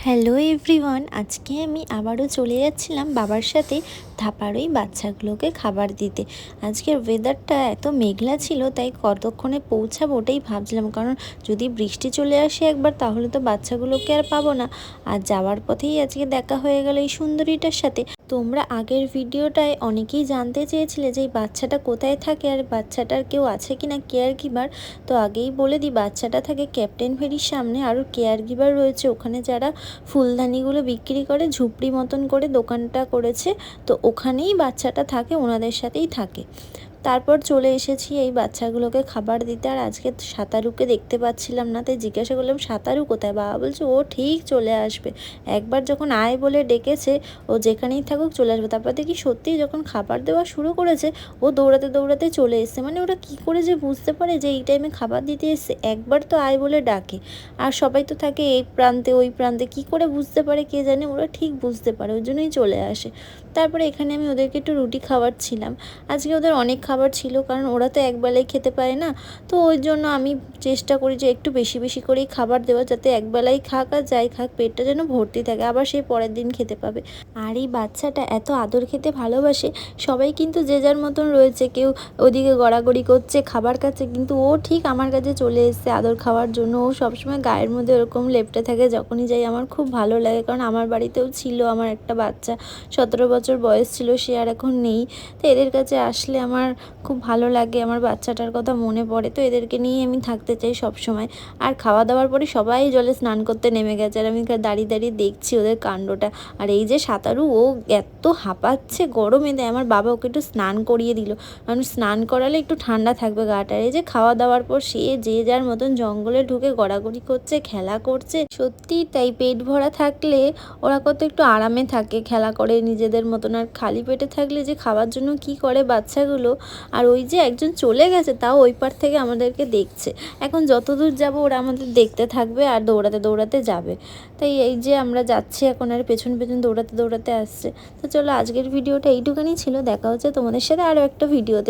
Hello everyone, আজকে আমি আবারও চলে যাচ্ছিলাম বাবার সাথে ধাপার ওই বাচ্চাগুলোকে খাবার দিতে। আজকের ওয়েদারটা এত মেঘলা ছিল, তাই কতক্ষণে পৌঁছাবো ওটাই ভাবছিলাম, কারণ যদি বৃষ্টি চলে আসে একবার তাহলে তো বাচ্চাগুলোকে আর পাবো না। আর যাওয়ার পথেই আজকে দেখা হয়ে গেল এই সুন্দরীটার সাথে। তোমরা আগের ভিডিওটায় অনেকেই জানতে চেয়েছিলে যে এই বাচ্চাটা কোথায় থাকে আর বাচ্চাটার কেউ আছে কি না কেয়ার গিভার। তো আগেই বলে দিই, বাচ্চাটা থাকে ক্যাপ্টেন ফেরির সামনে, আর কেয়ার গিভার রয়েছে ওখানে যারা ফুলদানিগুলো বিক্রি করে, ঝুপড়ি মতন করে দোকানটা করেছে, তো ওখানেই বাচ্চাটা থাকে, ওনাদের সাথেই থাকে। তারপর চলে এসেছি এই বাচ্চাগুলোকে খাবার দিতে। আর আজকে সাঁতারুকে দেখতে পাচ্ছিলাম না, তাই জিজ্ঞাসা করলাম সাঁতারু কোথায়। বাবা বলছে ও ঠিক চলে আসবে, একবার যখন আয় বলে ডেকেছে ও যেখানেই থাকুক চলে আসবে। তারপর দেখি সত্যিই যখন খাবার দেওয়া শুরু করেছে ও দৌড়াতে দৌড়াতে চলে এসছে। মানে ওরা কী করে যে বুঝতে পারে যে এই টাইমে খাবার দিতে এসছে, একবার তো আয় বলে ডাকে, আর সবাই তো থাকে এই প্রান্তে ওই প্রান্তে, কী করে বুঝতে পারে কে জানে, ওরা ঠিক বুঝতে পারে, ওই জন্যই চলে আসে। তারপরে এখানে আমি ওদেরকে একটু রুটি খাওয়াচ্ছিলাম। আজকে ওদের অনেক খাবার ছিল, কারণ ওরা তো একবেলাই খেতে পারে না, তো ওই জন্য আমি চেষ্টা করি যে একটু বেশি বেশি করেই খাবার দেওয়া, যাতে একবেলাই খাক আর যাই খাক পেটটা যেন ভর্তি থাকে, আবার সেই পরের দিন খেতে পাবে। আর এই বাচ্চাটা এত আদর খেতে ভালোবাসে। সবাই কিন্তু যে যার মতন রয়েছে, কেউ ওদিকে গড়াগড়ি করছে খাবার খাচ্ছে, কিন্তু ও ঠিক আমার কাছে চলে এসেছে আদর খাওয়ার জন্য। ও সবসময় গায়ের মধ্যে ওরকম লেপ্টে থাকে যখনই যাই, আমার খুব ভালো লাগে, কারণ আমার বাড়িতেও ছিল আমার একটা বাচ্চা, 17 বছর বয়স ছিল, সে আর এখন নেই। তো এদের কাছে আসলে আমার খুব ভালো লাগে, আমার বাচ্চাটার কথা মনে পড়ে, তো এদেরকে নিয়েই আমি থাকতে চাই সব সময়। আর খাওয়া দাওয়ার পরে সবাই জলে স্নান করতে নেমে গেছে, আর আমি দাঁড়িয়ে দাঁড়িয়ে দেখছি ওদের কাণ্ডটা। আর এই যে সাঁতারু, ও এত হাঁপাচ্ছে গরমে, দেয় আমার বাবা ওকে একটু স্নান করিয়ে দিল, কারণ স্নান করালে একটু ঠান্ডা থাকবে গাটা। এই যে খাওয়া দাওয়ার পর সে যে যার মতন জঙ্গলে ঢুকে গড়াগড়ি করছে, খেলা করছে। সত্যি তাই, পেট ভরা থাকলে ওরা কত একটু আরামে থাকে, খেলা করে নিজেদের মতন। আর খালি পেটে থাকলে যে খাওয়ার জন্য কি করে বাচ্চাগুলো। আর ওই যে একজন চলে গেছে, তাও ওই পার থেকে আমাদেরকে দেখছে। এখন যতদূর যাব ওরা আমাদের দেখতে থাকবে আর দৌড়াতে দৌড়াতে যাবে। তাই এই যে আমরা যাচ্ছি এখন, আর পেছন পেছন দৌড়াতে দৌড়াতে আসছে। তো চলো, আজকের ভিডিওটা এইটুখানি ছিল। দেখা হচ্ছে তোমাদের সাথে আরও একটা ভিডিওতে।